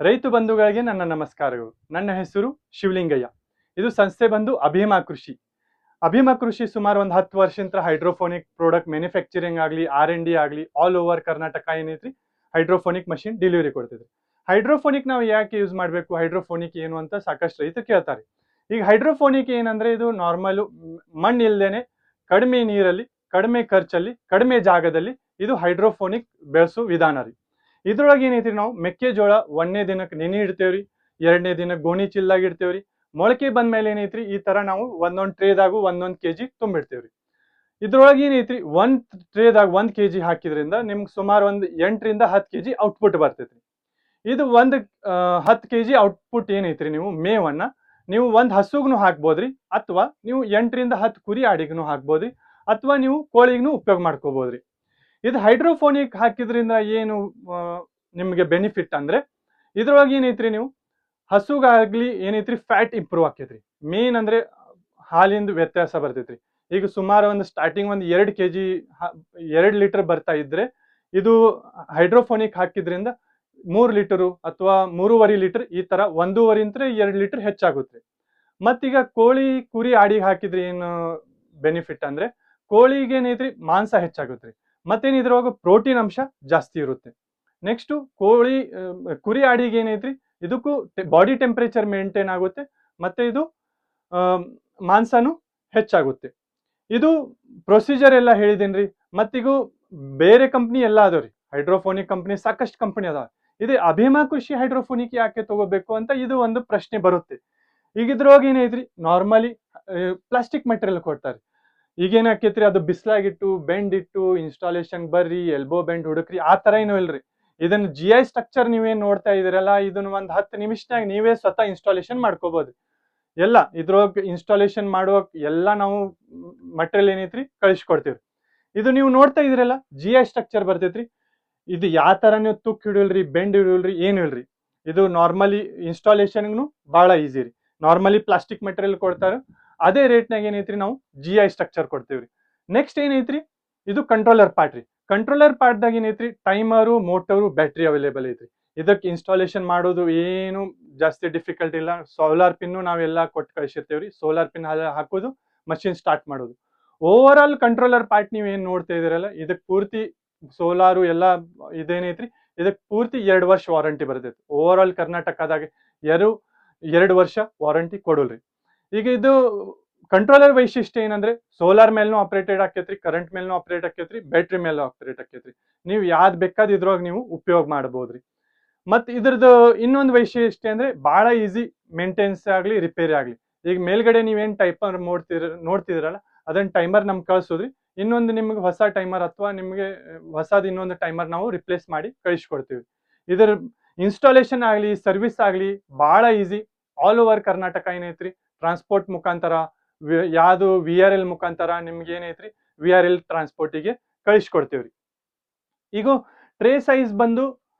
ರೈತ ಬಂಧುಗಳಿಗೆ ನನ್ನ ನಮಸ್ಕಾರಗಳು. ನನ್ನ ಹೆಸರು ಶಿವಲಿಂಗಯ್ಯ. ಇದು ಸಂಸ್ಥೆ ಬಂದು ಅಭಿಮಾ ಕೃಷಿ. ಅಭಿಮಾ ಕೃಷಿ ಸುಮಾರು ಒಂದು 10 ವರ್ಷದಿಂದ ಹೈಡ್ರೋಫೋನಿಕ್ ಪ್ರಾಡಕ್ಟ್ ಮ್ಯಾನುಫ್ಯಾಕ್ಚರಿಂಗ್ ಆಗಲಿ R&D ಆಗಲಿ ಆಲ್ ಓವರ್ ಕರ್ನಾಟಕ ಏನೈತ್ರಿ ಹೈಡ್ರೋಫೋನಿಕ್ ಮಷಿನ್ ಡೆಲಿವರಿ ಕೊಡ್ತಿದ್ರಿ. ಹೈಡ್ರೋಫೋನಿಕ್ ನಾವು ಯಾಕೆ ಯೂಸ್ ಮಾಡಬೇಕು, ಹೈಡ್ರೋಫೋನಿಕ್ ಏನು ಅಂತ ಸಾಕಷ್ಟು ರೈತರು ಕೇಳ್ತಾರೆ. ಈಗ ಹೈಡ್ರೋಫೋನಿಕ್ ಏನಂದ್ರೆ ಇದು ನಾರ್ಮಲ್ ಮಣ್ಣು ಇಲ್ದೇನೆ ಕಡಿಮೆ ನೀರಲ್ಲಿ ಕಡಿಮೆ ಖರ್ಚಲ್ಲಿ ಕಡಿಮೆ ಜಾಗದಲ್ಲಿ ಇದು ಹೈಡ್ರೋಫೋನಿಕ್ ಬೆಳೆಸೋ ವಿಧಾನ ರೀ. ಇದ್ರೊಳಗೆ ಏನೈತಿ ನಾವು ಮೆಕ್ಕೆಜೋಳ 1ನೇ ದಿನಕ್ಕೆ ನೆನೆ ಇಡ್ತೇವ್ರಿ, 2ನೇ ದಿನಕ್ಕೆ ಗೋಣಿ ಚಿಲ್ಲಾಗಿ ಇಡ್ತೇವ್ರಿ. ಮೊಳಕೆ ಬಂದ ಮೇಲೆ ಏನೈತ್ರಿ ಈ ತರ ನಾವು ಒಂದೊಂದು ಟ್ರೇದಾಗು 1 kg ತುಂಬಿಡ್ತೇವ್ರಿ. ಇದ್ರೊಳಗೆ ಏನೈತ್ರಿ 1 ಟ್ರೇದಾಗ 1 kg ಹಾಕಿದ್ರಿಂದ ನಿಮ್ಗೆ ಸುಮಾರು ಒಂದು 8 ರಿಂದ 10 kg ಔಟ್ಪುಟ್ ಬರ್ತೈತ್ರಿ. ಇದು ಒಂದು 10 kg ಔಟ್ಪುಟ್ ಏನೈತ್ರಿ ನೀವು ಮೇವನ್ನ ನೀವು ಒಂದು ಹಸುಗ್ನು ಹಾಕ್ಬೋದ್ರಿ, ಅಥವಾ ನೀವು 8 ರಿಂದ 10 ಕುರಿ ಆಡಿಗ್ನು ಹಾಕ್ಬೋದ್ರಿ, ಅಥವಾ ನೀವು ಕೋಳಿಗ್ನು ಉಪಯೋಗ ಮಾಡ್ಕೋಬಹುದ್ರಿ. ಇದು ಹೈಡ್ರೋಫೋನಿಕ್ ಹಾಕಿದ್ರಿಂದ ಏನು ನಿಮಗೆ ಬೆನಿಫಿಟ್ ಅಂದ್ರೆ ಇದ್ರೊಳಗೆ ಏನೈತ್ರಿ ನೀವು ಹಸುಗಾಗ್ಲಿ ಏನೈತ್ರಿ ಫ್ಯಾಟ್ ಇಂಪ್ರೂವ್ ಆಕೈತ್ರಿ. ಮೇನ್ ಅಂದ್ರೆ ಹಾಲಿಂದ ವ್ಯತ್ಯಾಸ ಬರ್ತೈತ್ರಿ. ಈಗ ಸುಮಾರು ಒಂದು ಸ್ಟಾರ್ಟಿಂಗ್ ಒಂದು 2 kg 2 ಲೀಟರ್ ಬರ್ತಾ ಇದ್ರೆ ಇದು ಹೈಡ್ರೋಫೋನಿಕ್ ಹಾಕಿದ್ರಿಂದ 3 ಲೀಟರು ಅಥವಾ 3.5 ಲೀಟರ್ ಈ ತರ 1.5 2 ಲೀಟರ್ ಹೆಚ್ಚಾಗುತ್ತೆ. ಮತ್ತೀಗ ಕೋಳಿ ಕುರಿ ಆಡಿಗೆ ಹಾಕಿದ್ರೆ ಏನು ಬೆನಿಫಿಟ್ ಅಂದ್ರೆ ಕೋಳಿಗೆ ಏನೈತ್ರಿ ಮಾಂಸ ಹೆಚ್ಚಾಗುತ್ತೆ, ಮತ್ತೇನು ಇದ್ರೊಳಗೆ ಪ್ರೋಟೀನ್ ಅಂಶ ಜಾಸ್ತಿ ಇರುತ್ತೆ. ನೆಕ್ಸ್ಟ್ ಕೋಳಿ ಕುರಿ ಆಡಿಗೆ ಏನೈತ್ರಿ ಇದಕ್ಕೂ ಬಾಡಿ ಟೆಂಪರೇಚರ್ ಮೇಂಟೈನ್ ಆಗುತ್ತೆ, ಮತ್ತೆ ಇದು ಮಾಂಸನು ಹೆಚ್ಚಾಗುತ್ತೆ. ಇದು ಪ್ರೊಸೀಜರ್ ಎಲ್ಲ ಹೇಳಿದೇನ್ರಿ. ಮತ್ತೀಗೂ ಬೇರೆ ಕಂಪ್ನಿ ಎಲ್ಲ ಅದಾವ್ರಿ, ಹೈಡ್ರೋಫೋನಿಕ್ ಕಂಪ್ನಿ ಸಾಕಷ್ಟು ಕಂಪನಿ ಅದಾವ. ಇದು ಅಭಿಮಾ ಕೃಷಿ ಹೈಡ್ರೋಫೋನಿಕ್ ಯಾಕೆ ತಗೋಬೇಕು ಅಂತ ಇದು ಒಂದು ಪ್ರಶ್ನೆ ಬರುತ್ತೆ. ಈಗ ಇದ್ರೊಳಗೆ ಏನೈತ್ರಿ ನಾರ್ಮಲಿ ಪ್ಲಾಸ್ಟಿಕ್ ಮೆಟೀರಿಯಲ್ ಕೊಡ್ತಾರೆ. ಈಗೇನ್ ಆಕೈತ್ರಿ ಅದು ಬಿಸ್ಲಾಗಿಟ್ಟು ಬೆಂಡ್ ಇಟ್ಟು ಇನ್ಸ್ಟಾಲೇಷನ್ ಬರ್ರಿ ಎಲ್ಬೋ ಬೆಂಡ್ ಹುಡುಕ್ರಿ ಆ ತರ ಏನೂ ಇಲ್ರಿ. ಇದನ್ನ GI ಸ್ಟ್ರಕ್ಚರ್ ನೀವೇನ್ ನೋಡ್ತಾ ಇದೀರಲ್ಲ ಇದನ್ನ ಒಂದ್ 10 ನಿಮಿಷನಾಗ ನೀವೇ ಸ್ವತಃ ಇನ್ಸ್ಟಾಲೇಷನ್ ಮಾಡ್ಕೋಬಹುದು. ಎಲ್ಲ ಇದ್ರೊಳಗೆ ಇನ್ಸ್ಟಾಲೇಷನ್ ಮಾಡುವ ಎಲ್ಲ ನಾವು ಮಟೀರಿಯಲ್ ಏನೈತ್ರಿ ಕಳಿಸ್ಕೊಡ್ತೀವಿ. ಇದು ನೀವು ನೋಡ್ತಾ ಇದ್ರಲ್ಲ GI ಸ್ಟ್ರಕ್ಚರ್ ಬರ್ತೈತ್ರಿ. ಇದು ಯಾವ ತರ ನೀವು ತುಕ್ ಹಿಡಿಯಲ್ರಿ ಬೆಂಡ್ ಹಿಡಿಯಲ್ರಿ ಏನು ಇಲ್ರಿ. ಇದು ನಾರ್ಮಲಿ ಇನ್ಸ್ಟಾಲೇಷನ್ಗೂ ಬಹಳ ಈಸಿ ರೀ. ನಾರ್ಮಲಿ ಪ್ಲಾಸ್ಟಿಕ್ ಮೆಟೀರಿಯಲ್ ಕೊಡ್ತಾರೆ, ಅದೇ ರೇಟ್ನಾಗ ಏನೈತ್ರಿ ನಾವು GI ಸ್ಟ್ರಕ್ಚರ್ ಕೊಡ್ತೀವ್ರಿ. ನೆಕ್ಸ್ಟ್ ಏನೈತ್ರಿ ಇದು ಕಂಟ್ರೋಲರ್ ಪಾರ್ಟ್ ರೀ. ಕಂಟ್ರೋಲರ್ ಪಾರ್ಟ್ದಾಗ ಏನೈತ್ರಿ ಟೈಮರು ಮೋಟರು ಬ್ಯಾಟ್ರಿ ಅವೈಲೇಬಲ್ ಐತ್ರಿ. ಇದಕ್ಕೆ ಇನ್ಸ್ಟಾಲೇಷನ್ ಮಾಡೋದು ಏನು ಜಾಸ್ತಿ ಡಿಫಿಕಲ್ಟ್ ಇಲ್ಲ. ಸೋಲಾರ್ ಪಿನ್ನು ನಾವೆಲ್ಲ ಕೊಟ್ಟು ಕಳಿಸಿರ್ತೇವ್ರಿ. ಸೋಲಾರ್ ಪಿನ್ ಹಾಕೋದು ಮಷಿನ್ ಸ್ಟಾರ್ಟ್ ಮಾಡೋದು. ಓವರ್ ಆಲ್ ಕಂಟ್ರೋಲರ್ ಪಾರ್ಟ್ ನೀವು ಏನ್ ನೋಡ್ತಾ ಇದೀರಲ್ಲ ಇದಕ್ಕೆ ಪೂರ್ತಿ ಸೋಲಾರು ಎಲ್ಲ ಇದೇನೈತ್ರಿ ಇದಕ್ಕೆ ಪೂರ್ತಿ 2 ವರ್ಷ ವಾರಂಟಿ ಬರ್ತೈತಿ. ಓವರ್ ಆಲ್ ಕರ್ನಾಟಕದಾಗ 2 ವರ್ಷ ವಾರಂಟಿ ಕೊಡಲ್ರಿ. ಈಗ ಇದು ಕಂಟ್ರೋಲರ್ ವೈಶಿಷ್ಟ್ಯ ಏನಂದ್ರೆ ಸೋಲಾರ್ ಮೇಲೂ ಆಪರೇಟೆಡ್ ಆಕೈತ್ರಿ, ಕರೆಂಟ್ ಮೇಲೂ ಆಪರೇಟ್ ಆಕೈತ್ರಿ, ಬ್ಯಾಟ್ರಿ ಮೇಲೂ ಆಪರೇಟ್ ಆಕೈತ್ರಿ. ನೀವು ಯಾವ್ದು ಬೇಕಾದ ಇದ್ರೊಳಗೆ ನೀವು ಉಪಯೋಗ ಮಾಡಬಹುದ್ರಿ. ಮತ್ತೆ ಇದ್ರದ್ದು ಇನ್ನೊಂದು ವೈಶಿಷ್ಟ್ಯ ಅಂದ್ರೆ ಬಹಳ ಈಸಿ ಮೇಂಟೆನೆನ್ಸ್ ಆಗ್ಲಿ ರಿಪೇರಿ ಆಗ್ಲಿ. ಈಗ ಮೇಲ್ಗಡೆ ನೀವೇನ್ ಟೈಮರ್ ನೋಡ್ತಿದ್ರಲ್ಲ ಅದನ್ನ ಟೈಮರ್ ನಮ್ಗೆ ಕಳ್ಸೋದ್ರಿ. ಇನ್ನೊಂದು ನಿಮ್ಗೆ ಹೊಸ ಟೈಮರ್ ಅಥವಾ ನಿಮ್ಗೆ ಹೊಸದ್ ಇನ್ನೊಂದು ಟೈಮರ್ ನಾವು ರಿಪ್ಲೇಸ್ ಮಾಡಿ ಕಳಿಸ್ಕೊಡ್ತೀವಿ. ಇದರ ಇನ್ಸ್ಟಾಲೇಷನ್ ಆಗ್ಲಿ ಸರ್ವಿಸ್ ಆಗ್ಲಿ ಬಹಳ ಈಸಿ. ಆಲ್ ಓವರ್ ಕರ್ನಾಟಕ ಏನೈತ್ರಿ ಟ್ರಾನ್ಸ್ಪೋರ್ಟ್ ಮುಖಾಂತರ ಯಾವುದು VRL ಮುಖಾಂತರ ನಿಮ್ಗೆ ಏನೈತ್ರಿ VRL ಟ್ರಾನ್ಸ್ಪೋರ್ಟಿಗೆ ಕಳಿಸ್ಕೊಡ್ತೀವ್ರಿ. ಈಗ ಟ್ರೇ ಸೈಜ್ ಬಂದು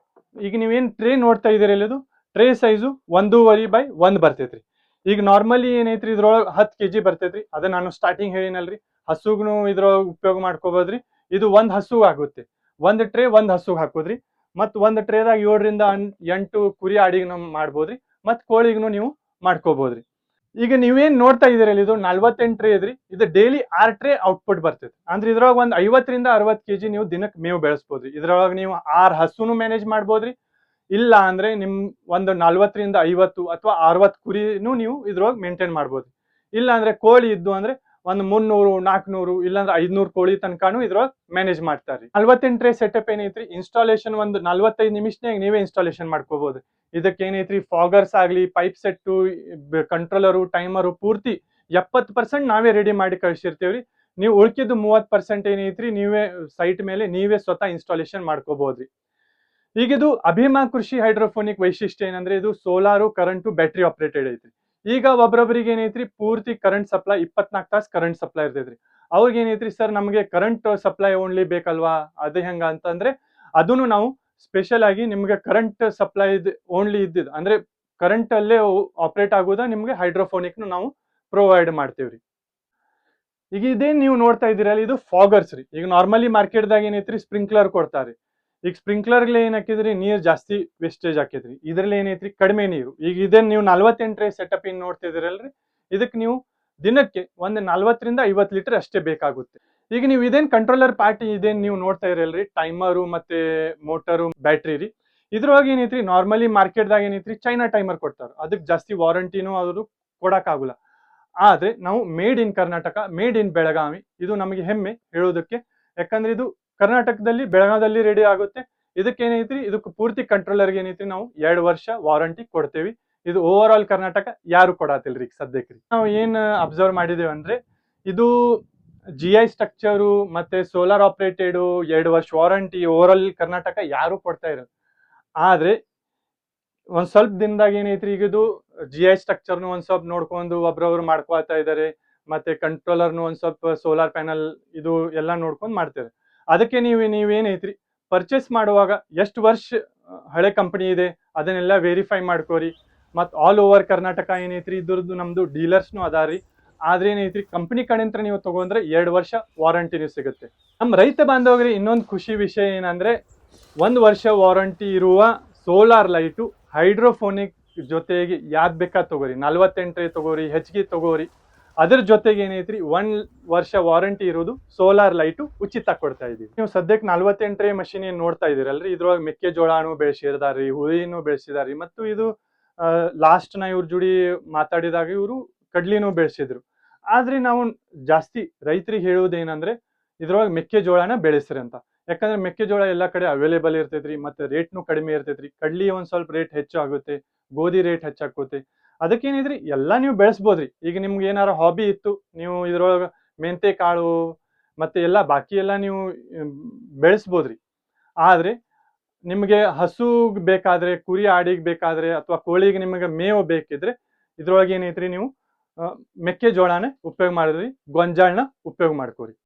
ಈಗ ನೀವೇನ್ ಟ್ರೇ ನೋಡ್ತಾ ಇದೀರಲ್ಲ ಇದು ಟ್ರೇ ಸೈಜು 1.5x1 ಬರ್ತೈತ್ರಿ. ಈಗ ನಾರ್ಮಲಿ ಏನೈತ್ರಿ ಇದ್ರೊಳಗೆ 10 kg ಬರ್ತೈತ್ರಿ. ಅದ ನಾನು ಸ್ಟಾರ್ಟಿಂಗ್ ಹೇಳಿನಲ್ರಿ ಹಸುಗ್ನು ಇದ್ರೊಳಗೆ ಉಪಯೋಗ ಮಾಡ್ಕೋಬೋದ್ರಿ. ಇದು ಒಂದ್ ಹಸು ಆಗುತ್ತೆ, ಒಂದ್ ಟ್ರೇ ಒಂದ್ ಹಸುಗ್ ಹಾಕೋದ್ರಿ. ಮತ್ ಒಂದ್ ಟ್ರೇದಾಗ 7 ರಿಂದ 8 ಕುರಿ ಆಡಿಗೆ ಮಾಡ್ಬೋದ್ರಿ, ಮತ್ ಕೋಳಿಗ್ನು ನೀವು ಮಾಡ್ಕೋಬಹುದ್ರಿ. ಈಗ ನೀವೇನ್ ನೋಡ್ತಾ ಇದೀರಲ್ಲ ಇದು 48 ಟ್ರೇ ಇದ್ರಿ. ಇದು ಡೈಲಿ 6 ಟ್ರೇ ಔಟ್ಪುಟ್ ಬರ್ತೈತಿ. ಅಂದ್ರೆ ಇದ್ರೊಳಗೆ ಒಂದ್ 50 ರಿಂದ 60 kg ನೀವು ದಿನಕ್ಕೆ ಮೇವು ಬೆಳೆಸಬಹುದ್ರಿ. ಇದ್ರೊಳಗೆ ನೀವು 6 ಹಸುನು ಮ್ಯಾನೇಜ್ ಮಾಡ್ಬೋದ್ರಿ. ಇಲ್ಲ ಅಂದ್ರೆ ನಿಮ್ ಒಂದು 40 ರಿಂದ 50 ಅಥವಾ 60 ಕುರಿನೂ ನೀವು ಇದ್ರೊಳಗೆ ಮೇಂಟೈನ್ ಮಾಡ್ಬೋದ್ರಿ. ಇಲ್ಲ ಅಂದ್ರೆ ಕೋಳಿ ಇದ್ದು ಅಂದ್ರೆ ಒಂದು 300 400 ಇಲ್ಲಾಂದ್ರೆ 500 ಕೋಳಿ ತನಕನೂ ಇದ್ರೊಳಗೆ ಮ್ಯಾನೇಜ್ ಮಾಡ್ತಾರ್ರಿ. 48 ಟ್ರೇ ಸೆಟಪ್ ಏನೈತ್ರಿ ಇನ್ಸ್ಟಾಲೇಷನ್ ಒಂದು 45 ನಿಮಿಷನಾಗ ನೀವೇ ಇನ್ಸ್ಟಾಲೇಷನ್ ಮಾಡ್ಕೋಬಹುದು. ಇದಕ್ಕೆ ಏನೈತ್ರಿ ಫಾಗರ್ಸ್ ಆಗ್ಲಿ ಪೈಪ್ ಸೆಟ್ಟು ಕಂಟ್ರೋಲರು ಟೈಮರು ಪೂರ್ತಿ 70% ನಾವೇ ರೆಡಿ ಮಾಡಿ ಕಳಿಸಿರ್ತೇವ್ರಿ. ನೀವು ಉಳ್ಕಿದ್ದು 30% ಏನೈತ್ರಿ ನೀವೇ ಸೈಟ್ ಮೇಲೆ ನೀವೇ ಸ್ವತಃ ಇನ್ಸ್ಟಾಲೇಷನ್ ಮಾಡ್ಕೋಬಹುದ್ರಿ. ಈಗ ಇದು ಅಭಿಮಾ ಕೃಷಿ ಹೈಡ್ರೋಫೋನಿಕ್ ವೈಶಿಷ್ಟ್ಯ ಏನಂದ್ರೆ ಇದು ಸೋಲಾರು ಕರೆಂಟು ಬ್ಯಾಟ್ರಿ ಆಪರೇಟೆಡ್ ಐತ್ರಿ. ಈಗ ಒಬ್ರೊಬ್ರಿಗೆ ಏನೈತ್ರಿ ಪೂರ್ತಿ ಕರೆಂಟ್ ಸಪ್ಲೈ 24 ತಾಸು ಕರೆಂಟ್ ಸಪ್ಲೈ ಇರ್ತೈತ್ರಿ. ಅವ್ರಿಗೆ ಏನೈತ್ರಿ ಸರ್ ನಮಗೆ ಕರೆಂಟ್ ಸಪ್ಲೈ ಓನ್ಲಿ ಬೇಕಲ್ವಾ ಅದು ಹೆಂಗ ಅಂತಂದ್ರೆ ಅದನ್ನು ನಾವು ಸ್ಪೆಷಲ್ ಆಗಿ ನಿಮ್ಗೆ ಕರೆಂಟ್ ಸಪ್ಲೈ ಓನ್ಲಿ ಇದ್ದಿದ್ದು ಅಂದ್ರೆ ಕರೆಂಟ್ ಅಲ್ಲೇ ಆಪರೇಟ್ ಆಗೋದ ನಿಮ್ಗೆ ಹೈಡ್ರೋಫೋನಿಕ್ ನಾವು ಪ್ರೊವೈಡ್ ಮಾಡ್ತೀವ್ರಿ. ಈಗ ಇದೇನ್ ನೀವು ನೋಡ್ತಾ ಇದೀರಲ್ಲ ಇದು ಫಾಗರ್ಸ್ ರೀ. ಈಗ ನಾರ್ಮಲಿ ಮಾರ್ಕೆಟ್ದಾಗ ಏನೈತ್ರಿ ಸ್ಪ್ರಿಂಕ್ಲರ್ ಕೊಡ್ತಾರ್ರಿ. ಈಗ ಸ್ಪ್ರಿಂಕ್ಲರ್ಲಿ ಏನ್ ಹಾಕಿದ್ರಿ ನೀರ್ ಜಾಸ್ತಿ ವೇಸ್ಟೇಜ್ ಹಾಕಿದ್ರಿ, ಇದ್ರಲ್ಲಿ ಏನೈತ್ರಿ ಕಡಿಮೆ ನೀರು. ಈಗ ಇದೇನ್ ನೀವು 48 ಸೆಟಪ್ ಇನ್ ನೋಡ್ತಿದಿರಲ್ರಿ, ಇದಕ್ಕೆ ನೀವು ದಿನಕ್ಕೆ ಒಂದು 40 ರಿಂದ 50 ಲೀಟರ್ ಅಷ್ಟೇ ಬೇಕಾಗುತ್ತೆ. ಈಗ ನೀವು ಇದೇನ್ ಕಂಟ್ರೋಲರ್ ಪಾರ್ಟಿ ಇದೇನ್ ನೀವು ನೋಡ್ತಾ ಇರಲ್ರಿ, ಟೈಮರು ಮತ್ತೆ ಮೋಟರು ಬ್ಯಾಟ್ರಿ ರೀ, ಇದ್ರೊಳಗೆ ಏನೈತ್ರಿ ನಾರ್ಮಲಿ ಮಾರ್ಕೆಟ್ದಾಗ ಏನೈತ್ರಿ ಚೈನಾ ಟೈಮರ್ ಕೊಡ್ತಾರ, ಅದಕ್ಕೆ ಜಾಸ್ತಿ ವಾರಂಟಿನೂ ಅವರು ಕೊಡಕ್ ಆಗುಲ್ಲ. ಆದ್ರೆ ನಾವು made in Karnataka, made in Belagavi, ಇದು ನಮಗೆ ಹೆಮ್ಮೆ ಹೇಳೋದಕ್ಕೆ. ಯಾಕಂದ್ರೆ ಇದು ಕರ್ನಾಟಕದಲ್ಲಿ ಬೆಳಗಾವದಲ್ಲಿ ರೆಡಿ ಆಗುತ್ತೆ. ಇದಕ್ಕೆ ಏನೈತ್ರಿ, ಇದಕ್ಕೆ ಪೂರ್ತಿ ಕಂಟ್ರೋಲರ್ಗೆ ಏನೈತ್ರಿ ನಾವು 2 ವರ್ಷ ವಾರಂಟಿ ಕೊಡ್ತೇವಿ. ಇದು ಓವರ್ ಆಲ್ ಕರ್ನಾಟಕ ಯಾರು ಕೊಡತಿಲ್ರಿ ಈಗ ಸದ್ಯಕ್ಕೆ. ನಾವು ಏನ್ ಅಬ್ಸರ್ವ್ ಮಾಡಿದೇವೆ ಅಂದ್ರೆ, ಇದು GI ಸ್ಟ್ರಕ್ಚರು ಮತ್ತೆ ಸೋಲಾರ್ ಆಪರೇಟೆಡ್ 2 ವರ್ಷ ವಾರಂಟಿ ಓವರ್ ಆಲ್ ಕರ್ನಾಟಕ ಯಾರು ಕೊಡ್ತಾ ಇರೋದು. ಆದ್ರೆ ಒಂದ್ ಸ್ವಲ್ಪ ದಿನದಾಗ ಏನೈತ್ರಿ, ಈಗ ಇದು GI ಸ್ಟ್ರಕ್ಚರ್ನು ಒಂದ್ ಸ್ವಲ್ಪ ನೋಡ್ಕೊಂಡು ಒಬ್ರೊಬ್ರು ಮಾಡ್ಕೊಳ್ತಾ ಇದಾರೆ, ಮತ್ತೆ ಕಂಟ್ರೋಲರ್ನು ಒಂದ್ ಸ್ವಲ್ಪ ಸೋಲಾರ್ ಪ್ಯಾನಲ್ ಇದು ಎಲ್ಲ ನೋಡ್ಕೊಂಡು ಮಾಡ್ತಾರೆ. ಅದಕ್ಕೆ ನೀವೇನೈತ್ರಿ ಪರ್ಚೇಸ್ ಮಾಡುವಾಗ ಎಷ್ಟು ವರ್ಷ ಹಳೆ ಕಂಪನಿ ಇದೆ ಅದನ್ನೆಲ್ಲ ವೆರಿಫೈ ಮಾಡ್ಕೋರಿ. ಮತ್ ಆಲ್ ಓವರ್ ಕರ್ನಾಟಕ ಏನೈತ್ರಿ ಇದ್ರದ್ದು ನಮ್ದು ಡೀಲರ್ಸ್ನು ಅದಾರಿ. ಆದ್ರೆ ಏನೈತ್ರಿ ಕಂಪನಿ ಕಡೆಂತ್ರ ನೀವು ತಗೊಂಡ್ರೆ 2 ವರ್ಷ ವಾರಂಟಿನೂ ಸಿಗುತ್ತೆ. ನಮ್ಮ ರೈತ ಬಾಂಧವರಿಗೆ ಇನ್ನೊಂದು ಖುಷಿ ವಿಷಯ ಏನಂದ್ರೆ, 1 ವರ್ಷ ವಾರಂಟಿ ಇರುವ ಸೋಲಾರ್ ಲೈಟು ಹೈಡ್ರೋಫೋನಿಕ್ ಜೊತೆಗೆ ಯಾವ್ದು ಬೇಕಾ ತಗೋರಿ, 48 ತಗೋರಿ, ಹೆಚ್ಚಿಗೆ ತಗೋರಿ. ಅದ್ರ ಜೊತೆಗೆ ಏನೈತ್ರಿ 1 ವರ್ಷ ವಾರಂಟಿ ಇರೋದು ಸೋಲಾರ್ ಲೈಟು ಉಚಿತ ಕೊಡ್ತಾ ಇದೀವಿ. ನೀವು ಸದ್ಯಕ್ಕೆ 48 ಮಷಿನ್ ಏನ್ ನೋಡ್ತಾ ಇದೀರಲ್ರಿ, ಇದ್ರೊಳಗೆ ಮೆಕ್ಕೆಜೋಳನು ಬೆಳೆಸಿದಾರಿ, ಹುಳಿನೂ ಬೆಳೆಸಿದಾರಿ, ಮತ್ತು ಇದು ಲಾಸ್ಟ್ ನಾ ಇವ್ರ ಜೋಡಿ ಮಾತಾಡಿದಾಗ ಇವರು ಕಡ್ಲಿನೂ ಬೆಳೆಸಿದ್ರು. ಆದ್ರೆ ನಾವು ಜಾಸ್ತಿ ರೈತರಿಗೆ ಹೇಳುವುದೇನಂದ್ರೆ, ಇದ್ರೊಳಗೆ ಮೆಕ್ಕೆಜೋಳನ ಬೆಳೆಸ್ರಿ ಅಂತ. ಯಾಕಂದ್ರೆ ಮೆಕ್ಕೆಜೋಳ ಎಲ್ಲಾ ಕಡೆ ಅವೈಲೇಬಲ್ ಇರ್ತೈತ್ರಿ, ಮತ್ತೆ ರೇಟ್ನು ಕಡಿಮೆ ಇರ್ತೈತ್ರಿ. ಕಡ್ಲಿ ಒಂದ್ ಸ್ವಲ್ಪ ರೇಟ್ ಹೆಚ್ಚು ಆಗುತ್ತೆ, ಗೋಧಿ ರೇಟ್ ಹೆಚ್ಚಾಗುತ್ತೆ. ಅದಕ್ಕೇನಿದ್ರಿ ಎಲ್ಲಾ ನೀವು ಬೆಳೆಸ್ಬೋದ್ರಿ. ಈಗ ನಿಮ್ಗೆ ಏನಾರ ಹಾಬಿ ಇತ್ತು, ನೀವು ಇದ್ರೊಳಗ ಮೆಂತೆ ಕಾಳು ಮತ್ತೆ ಎಲ್ಲಾ ಬಾಕಿ ಎಲ್ಲಾ ನೀವು ಬೆಳೆಸ್ಬೋದ್ರಿ. ಆದ್ರೆ ನಿಮ್ಗೆ ಹಸುಗ್ ಬೇಕಾದ್ರೆ, ಕುರಿ ಆಡಿಗೆ ಬೇಕಾದ್ರೆ, ಅಥವಾ ಕೋಳಿಗೆ ನಿಮಗೆ ಮೇವು ಬೇಕಿದ್ರೆ ಇದ್ರೊಳಗೆ ಏನೈತ್ರಿ ನೀವು ಮೆಕ್ಕೆಜೋಳನ ಉಪಯೋಗ ಮಾಡಿದ್ರಿ, ಗೊಂಜಾಳನ ಉಪಯೋಗ ಮಾಡ್ಕೋರಿ.